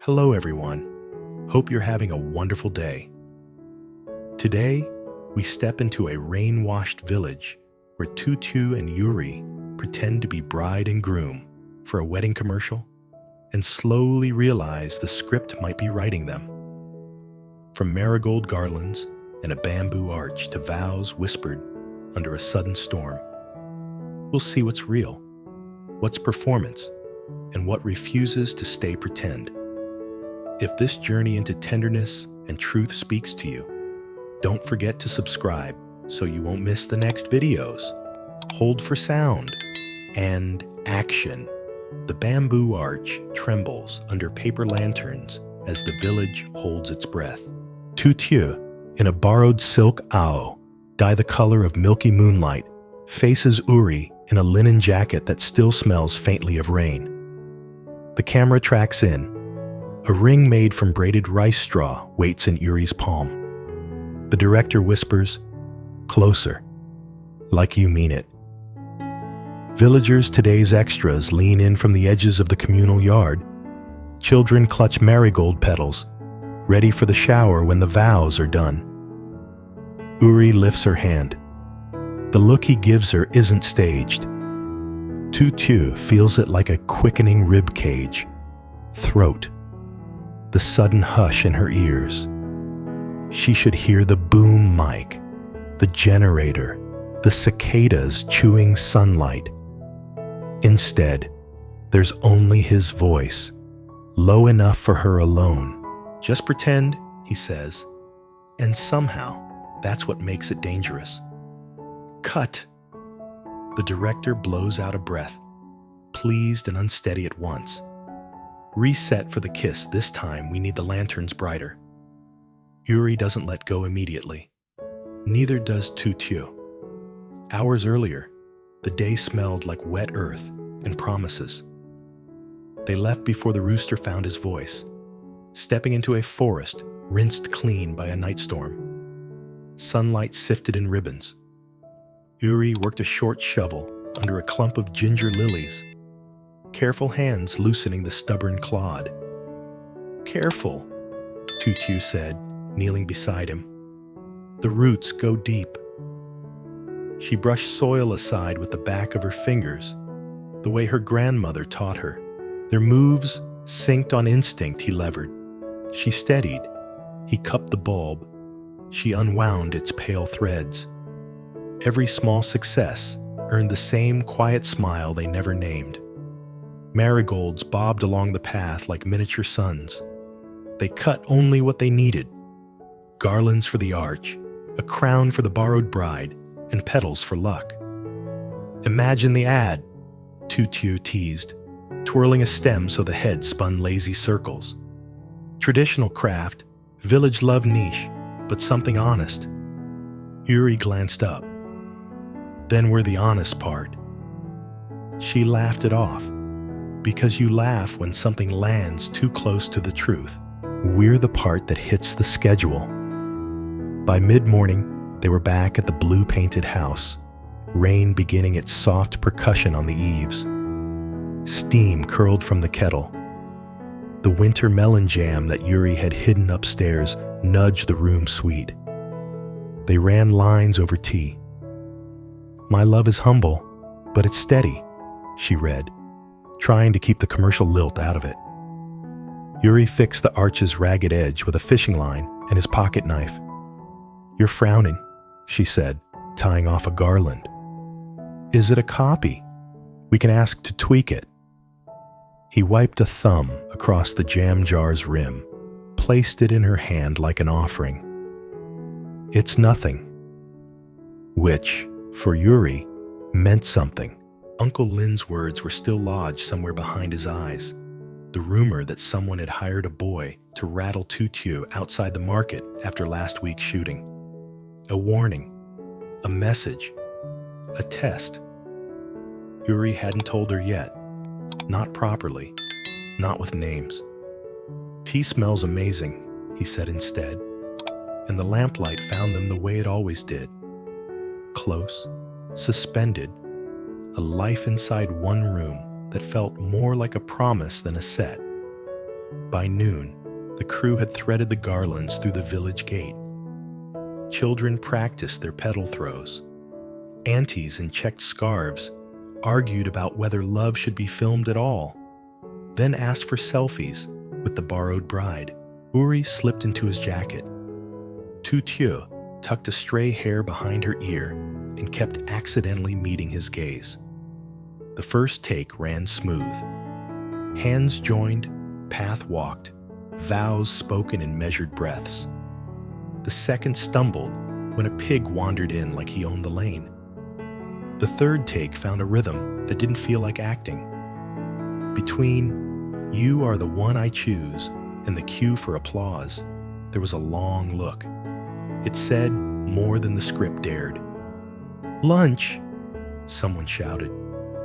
Hello everyone. Hope you're having a wonderful day. Today, we step into a rain-washed village where Tu Tieu and Uri pretend to be bride and groom for a wedding commercial and slowly realize the script might be writing them. From marigold garlands and a bamboo arch to vows whispered under a sudden storm, we'll see what's real, what's performance, and what refuses to stay pretend. If this journey into tenderness and truth speaks to you, don't forget to subscribe so you won't miss the next videos. Hold for sound and action. The bamboo arch trembles under paper lanterns as the village holds its breath. Tu Tieu, in a borrowed silk ao, dye the color of milky moonlight, faces Uri in a linen jacket that still smells faintly of rain. The camera tracks in. A ring made from braided rice straw waits in Uri's palm. The director whispers, "Closer, like you mean it." Villagers, today's extras, lean in from the edges of the communal yard. Children clutch marigold petals, ready for the shower when the vows are done. Uri lifts her hand. The look he gives her isn't staged. Tu Tieu feels it like a quickening rib cage, throat, the sudden hush in her ears. She should hear the boom mic, the generator, the cicadas chewing sunlight. Instead, there's only his voice, low enough for her alone. "Just pretend," he says, and somehow that's what makes it dangerous. Cut! The director blows out a breath, pleased and unsteady at once. Reset for the kiss. This time we need the lanterns brighter. Uri doesn't let go immediately. Neither does Tu Tieu. Hours earlier, the day smelled like wet earth and promises. They left before the rooster found his voice, stepping into a forest rinsed clean by a night storm. Sunlight sifted in ribbons. Uri worked a short shovel under a clump of ginger lilies, careful hands loosening the stubborn clod. "Careful," Tu Tieu said, kneeling beside him. "The roots go deep." She brushed soil aside with the back of her fingers, the way her grandmother taught her. Their moves synced on instinct. He levered. She steadied. He cupped the bulb. She unwound its pale threads. Every small success earned the same quiet smile they never named. Marigolds bobbed along the path like miniature suns. They cut only what they needed. Garlands for the arch, a crown for the borrowed bride, and petals for luck. "Imagine the ad," Tu Tieu teased, twirling a stem so the head spun lazy circles. "Traditional craft, village love niche, but something honest." Uri glanced up. "Then we're the honest part." She laughed it off. "Because you laugh when something lands too close to the truth. We're the part that hits the schedule." By mid-morning, they were back at the blue-painted house, rain beginning its soft percussion on the eaves. Steam curled from the kettle. The winter melon jam that Uri had hidden upstairs nudged the room sweet. They ran lines over tea. "My love is humble, but it's steady," she read, trying to keep the commercial lilt out of it. Uri fixed the arch's ragged edge with a fishing line and his pocket knife. "You're frowning," she said, tying off a garland. "Is it a copy? We can ask to tweak it." He wiped a thumb across the jam jar's rim, placed it in her hand like an offering. "It's nothing." Which, for Uri, meant something. Uncle Lin's words were still lodged somewhere behind his eyes. The rumor that someone had hired a boy to rattle Tu Tieu outside the market after last week's shooting. A warning, a message, a test. Uri hadn't told her yet. Not properly, not with names. "Tea smells amazing," he said instead, and the lamplight found them the way it always did. Close, suspended, a life inside one room that felt more like a promise than a set. By noon, the crew had threaded the garlands through the village gate. Children practiced their petal throws. Aunties in checked scarves argued about whether love should be filmed at all, then asked for selfies with the borrowed bride. Uri slipped into his jacket. Tu Tieu tucked a stray hair behind her ear and kept accidentally meeting his gaze. The first take ran smooth. Hands joined, path walked, vows spoken in measured breaths. The second stumbled when a pig wandered in like he owned the lane. The third take found a rhythm that didn't feel like acting. Between "you are the one I choose" and the cue for applause, there was a long look. It said more than the script dared. "Lunch!" someone shouted,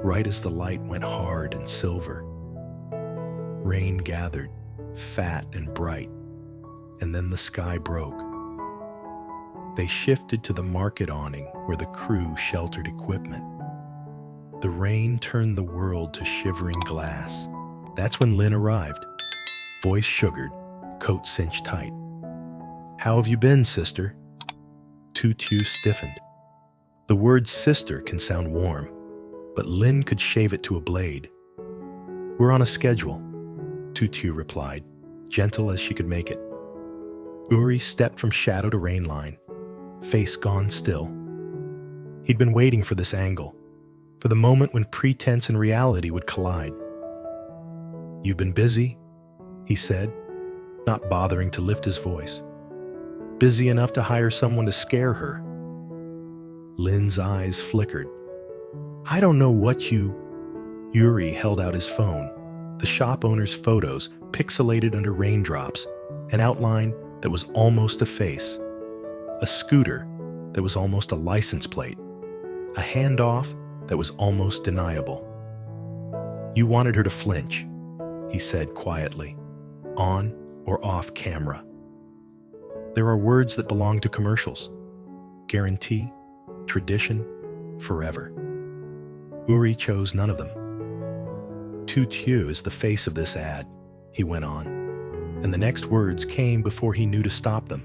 right as the light went hard and silver. Rain gathered, fat and bright, and then the sky broke. They shifted to the market awning where the crew sheltered equipment. The rain turned the world to shivering glass. That's when Lynn arrived, voice sugared, coat cinched tight. "How have you been, sister?" Tu Tieu stiffened. The word sister can sound warm, but Lynn could shave it to a blade. "We're on a schedule," Tu Tieu replied, gentle as she could make it. Uri stepped from shadow to rain line, face gone still. He'd been waiting for this angle, for the moment when pretense and reality would collide. "You've been busy?" he said, not bothering to lift his voice. "Busy enough to hire someone to scare her." Lynn's eyes flickered. "I don't know what you—" Uri held out his phone, the shop owner's photos pixelated under raindrops, an outline that was almost a face, a scooter that was almost a license plate, a handoff that was almost deniable. "You wanted her to flinch," he said quietly, on or off camera. There are words that belong to commercials. Guarantee, tradition, forever. Uri chose none of them. Tu Tieu is the face of this ad, he went on, and the next words came before he knew to stop them.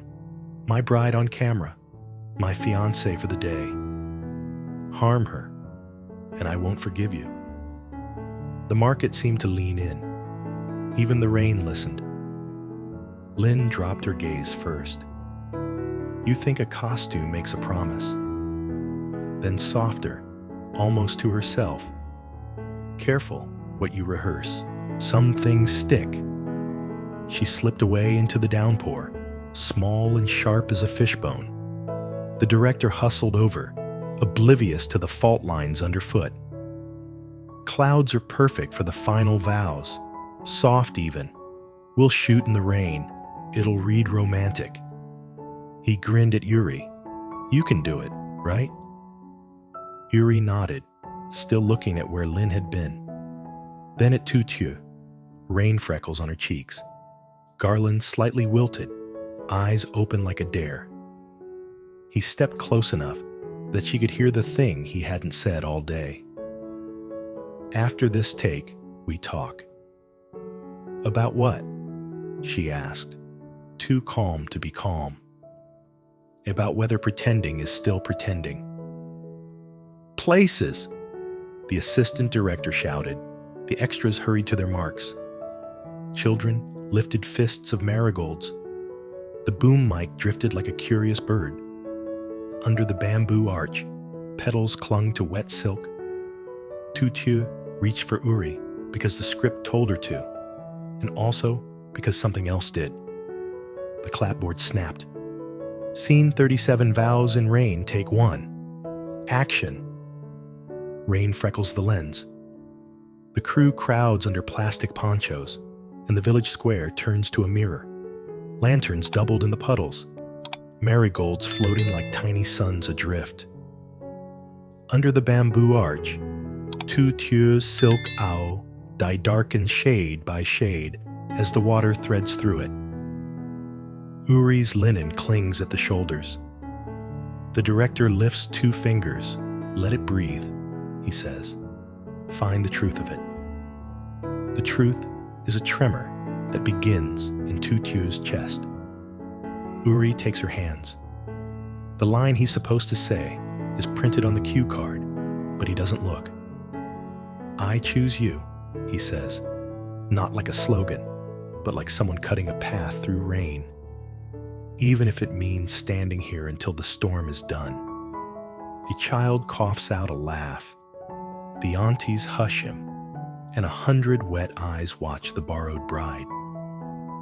"My bride on camera, my fiancé for the day. Harm her, and I won't forgive you." The market seemed to lean in. Even the rain listened. Lynn dropped her gaze first. "You think a costume makes a promise." Then softer, almost to herself. "Careful what you rehearse. Some things stick." She slipped away into the downpour, small and sharp as a fishbone. The director hustled over, oblivious to the fault lines underfoot. "Clouds are perfect for the final vows. Soft even. We'll shoot in the rain. It'll read romantic." He grinned at Uri. "You can do it, right?" Uri nodded, still looking at where Lynn had been. Then at Tu Tieu, rain freckles on her cheeks, garland slightly wilted, eyes open like a dare. He stepped close enough that she could hear the thing he hadn't said all day. "After this take, we talk." "About what?" she asked, too calm to be calm. "About whether pretending is still pretending." "Places!" the assistant director shouted. The extras hurried to their marks. Children lifted fists of marigolds. The boom mic drifted like a curious bird. Under the bamboo arch, petals clung to wet silk. Tu Tieu reached for Uri because the script told her to, and also because something else did. The clapboard snapped. "Scene 37, vows in rain, take 1. Action." Rain freckles the lens. The crew crowds under plastic ponchos, and the village square turns to a mirror. Lanterns doubled in the puddles, marigolds floating like tiny suns adrift. Under the bamboo arch, Tu Tieu's silk owl die darkened shade by shade as the water threads through it. Uri's linen clings at the shoulders. The director lifts 2 fingers. "Let it breathe," he says. "Find the truth of it." The truth is a tremor, that begins in Tu Tieu's chest. Uri takes her hands. The line he's supposed to say is printed on the cue card, but he doesn't look. "I choose you," he says, not like a slogan, but like someone cutting a path through rain. Even if it means standing here until the storm is done. A child coughs out a laugh. The aunties hush him, and 100 wet eyes watch the borrowed bride.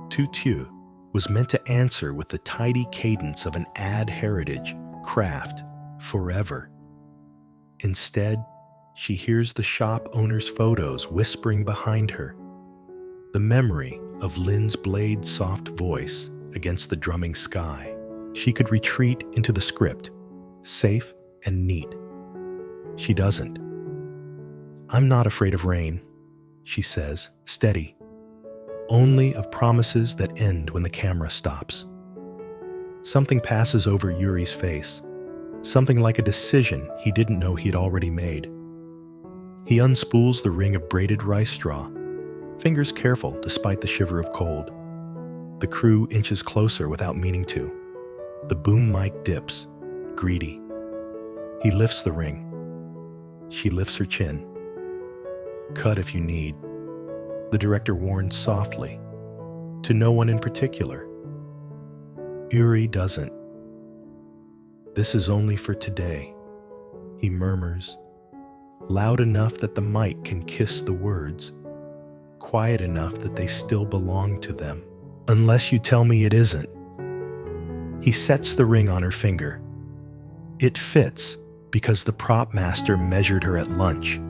Tu Tieu was meant to answer with the tidy cadence of an ad heritage, craft, forever. Instead, she hears the shop owner's photos whispering behind her. The memory of Lin's blade soft voice against the drumming sky. She could retreat into the script, safe and neat. She doesn't. "I'm not afraid of rain," she says, steady. Only of promises that end when the camera stops. Something passes over Uri's face, something like a decision he didn't know he'd already made. He unspools the ring of braided rice straw, fingers careful despite the shiver of cold. The crew inches closer without meaning to. The boom mic dips, greedy. He lifts the ring. She lifts her chin. "Cut if you need," the director warned softly, to no one in particular. Uri doesn't. "This is only for today," he murmurs, loud enough that the mic can kiss the words, quiet enough that they still belong to them. "Unless you tell me it isn't." He sets the ring on her finger. It fits because the prop master measured her at lunch.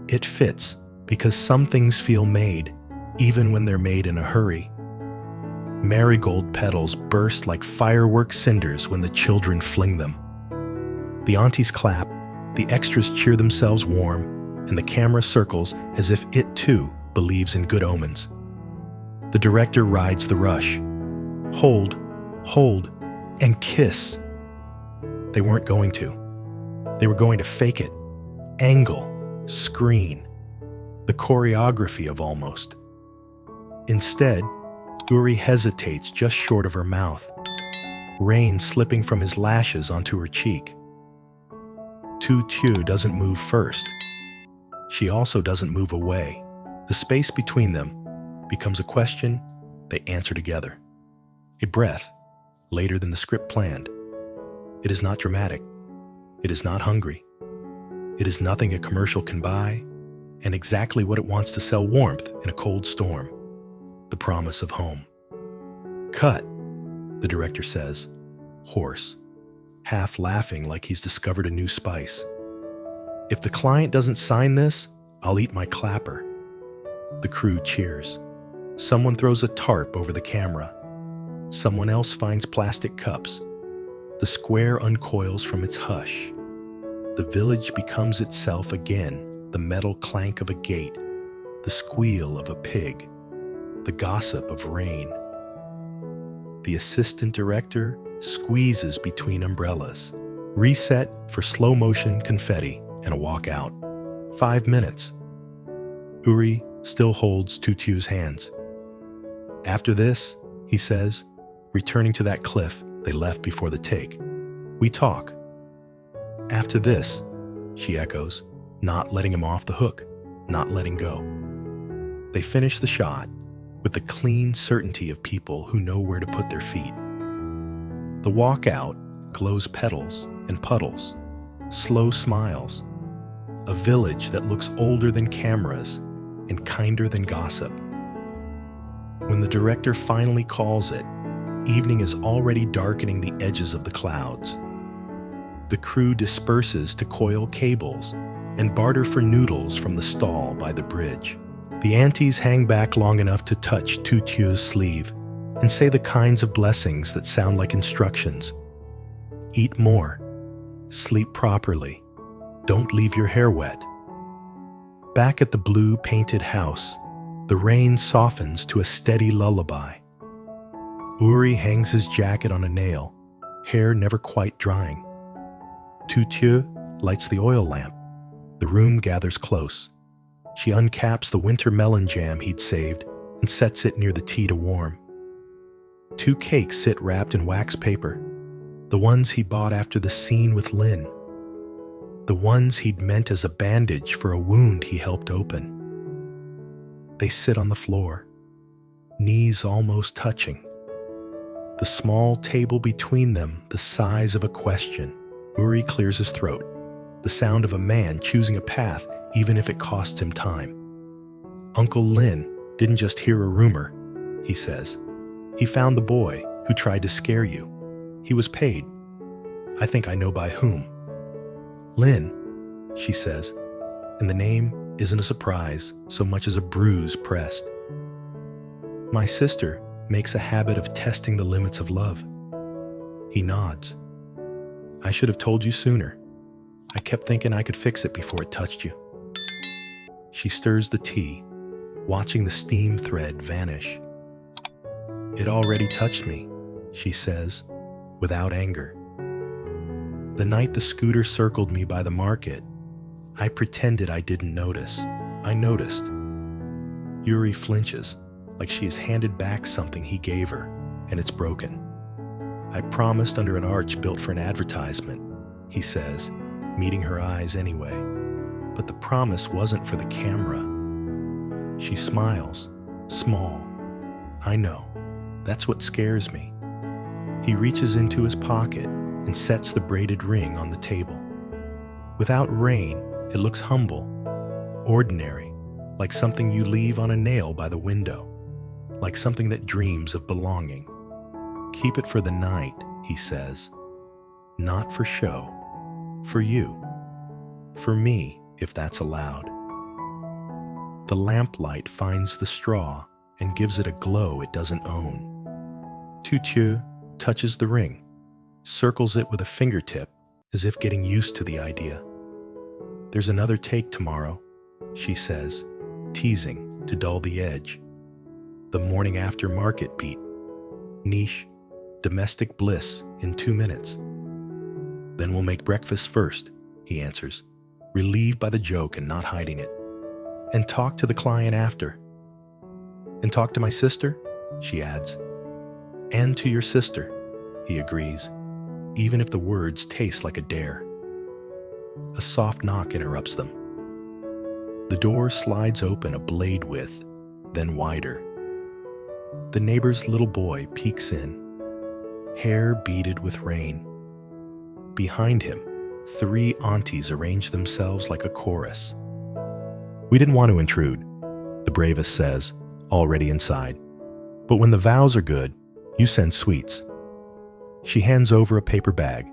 It fits because some things feel made, even when they're made in a hurry. Marigold petals burst like firework cinders when the children fling them. The aunties clap, the extras cheer themselves warm, and the camera circles as if it too believes in good omens. The director rides the rush. Hold, and kiss. They weren't going to. They were going to fake it, angle, screen, the choreography of almost. Instead, Uri hesitates just short of her mouth, rain slipping from his lashes onto her cheek. Tu Tieu doesn't move first. She also doesn't move away. The space between them becomes a question they answer together. A breath, later than the script planned. It is not dramatic. It is not hungry. It is nothing a commercial can buy, and exactly what it wants to sell: warmth in a cold storm. The promise of home. "Cut," the director says, hoarse, half laughing like he's discovered a new spice. "If the client doesn't sign this, I'll eat my clapper." The crew cheers. Someone throws a tarp over the camera. Someone else finds plastic cups. The square uncoils from its hush. The village becomes itself again, the metal clank of a gate, the squeal of a pig, the gossip of rain. The assistant director squeezes between umbrellas. Reset for slow motion confetti and a walk out. 5 minutes. Uri still holds Tu Tieu's hands. "After this," he says, returning to that cliff they left before the take, "we talk." "After this," she echoes, not letting him off the hook, not letting go. They finish the shot with the clean certainty of people who know where to put their feet. The walkout glows petals and puddles, slow smiles, a village that looks older than cameras and kinder than gossip. When the director finally calls it, evening is already darkening the edges of the clouds. The crew disperses to coil cables and barter for noodles from the stall by the bridge. The aunties hang back long enough to touch Tu Tieu's sleeve and say the kinds of blessings that sound like instructions. Eat more. Sleep properly. Don't leave your hair wet. Back at the blue painted house, the rain softens to a steady lullaby. Uri hangs his jacket on a nail, hair never quite drying. Tu Tieu lights the oil lamp. The room gathers close. She uncaps the winter melon jam he'd saved and sets it near the tea to warm. 2 cakes sit wrapped in wax paper, the ones he bought after the scene with Lynn, the ones he'd meant as a bandage for a wound he helped open. They sit on the floor, knees almost touching. The small table between them the size of a question. Uri clears his throat, the sound of a man choosing a path even if it costs him time. Uncle Lynn didn't just hear a rumor, he says. He found the boy who tried to scare you. He was paid. I think I know by whom. Lynn, she says, and the name isn't a surprise so much as a bruise pressed. My sister makes a habit of testing the limits of love. He nods. I should have told you sooner. I kept thinking I could fix it before it touched you. She stirs the tea, watching the steam thread vanish. It already touched me, she says, without anger. The night the scooter circled me by the market, I pretended I didn't notice. I noticed. Uri flinches, like she has handed back something he gave her, and it's broken. I promised under an arch built for an advertisement, he says, meeting her eyes anyway. But the promise wasn't for the camera. She smiles, small. I know. That's what scares me. He reaches into his pocket and sets the braided ring on the table. Without rain, it looks humble, ordinary, like something you leave on a nail by the window, like something that dreams of belonging. Keep it for the night, he says. Not for show. For you. For me, if that's allowed. The lamplight finds the straw and gives it a glow it doesn't own. Tu Tieu touches the ring, circles it with a fingertip as if getting used to the idea. There's another take tomorrow, she says, teasing to dull the edge. The morning after market beat. Niche, domestic bliss in 2 minutes. Then we'll make breakfast first, he answers, relieved by the joke and not hiding it. And talk to the client after. And talk to my sister, she adds. And to your sister, he agrees, even if the words taste like a dare. A soft knock interrupts them. The door slides open a blade width, then wider. The neighbor's little boy peeks in, hair beaded with rain. Behind him, 3 aunties arrange themselves like a chorus. We didn't want to intrude, the bravest says, already inside. But when the vows are good, you send sweets. She hands over a paper bag,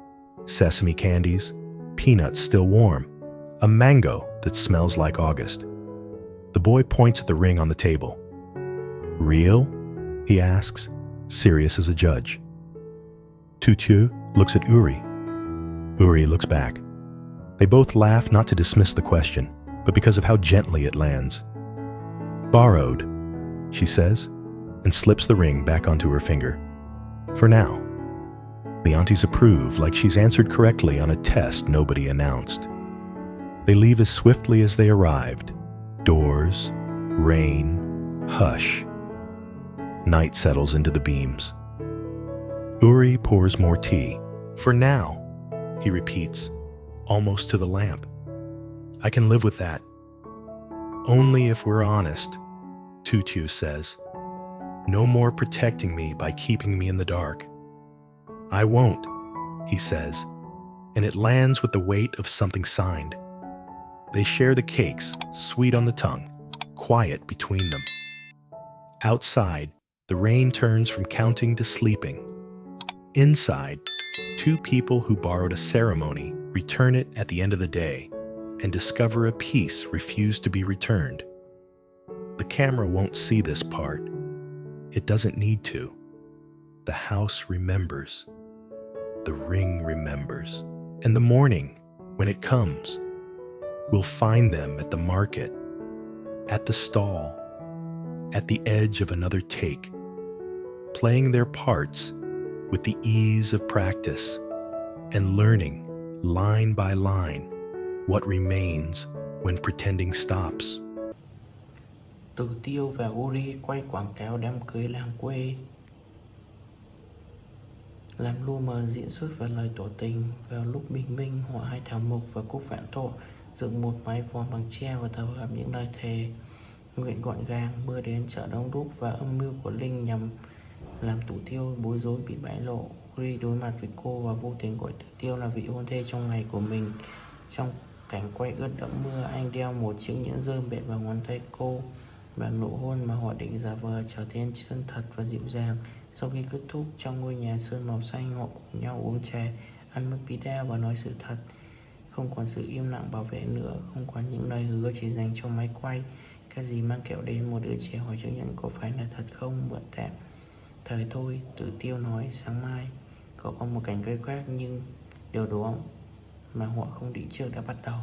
sesame candies, peanuts still warm, a mango that smells like August. The boy points at the ring on the table. Real? He asks, serious as a judge. Tu Tieu looks at Uri. Uri looks back. They both laugh not to dismiss the question, but because of how gently it lands. Borrowed, she says, and slips the ring back onto her finger. For now. The aunties approve like she's answered correctly on a test nobody announced. They leave as swiftly as they arrived. Doors, rain, hush. Night settles into the beams. Uri pours more tea. For now, he repeats, almost to the lamp. I can live with that. Only if we're honest, Tu Tieu says. No more protecting me by keeping me in the dark. I won't, he says, and it lands with the weight of something signed. They share the cakes, sweet on the tongue, quiet between them. Outside, the rain turns from counting to sleeping. Inside, 2 people who borrowed a ceremony return it at the end of the day and discover a piece refused to be returned. The camera won't see this part. It doesn't need to. The house remembers. The ring remembers. And the morning, when it comes, we'll find them at the market, at the stall, at the edge of another take, playing their parts with the ease of practice and learning, line by line, what remains when pretending stops. Từ Tiêu và Uri quay quảng cáo đám cưới làng quê, làm lu mờ diễn xuất và lời tỏ tình. Vào lúc bình minh, họ hai thảo mộc và cúc vạn thọ dựng một mái vòm bằng tre và thờ hợp những lời thề nguyện gọn gàng. Mưa đến chợ đông đúc và âm mưu của Linh nhằm làm Thủ Tiêu bối rối bị bại lộ. Uri đối mặt với cô và vô tình gọi Thủ Tiêu là vị hôn thê trong ngày của mình. Trong cảnh quay ướt đẫm mưa, anh đeo một chiếc nhẫn rơm bệt vào ngón tay cô, và nụ hôn mà họ định giả vờ trở nên chân thật và dịu dàng. Sau khi kết thúc, trong ngôi nhà sơn màu xanh, họ cùng nhau uống trà, ăn pizza và nói sự thật. Không còn sự im lặng bảo vệ nữa, không còn những lời hứa chỉ dành cho máy quay. Cái gì mang kẹo đến, một đứa trẻ hỏi chứng nhận có phải là thật không, mượn tạm thời thôi. Tử Tiêu nói sáng mai cậu có một cảnh cây khác, nhưng điều đó mà họ không định trước đã bắt đầu.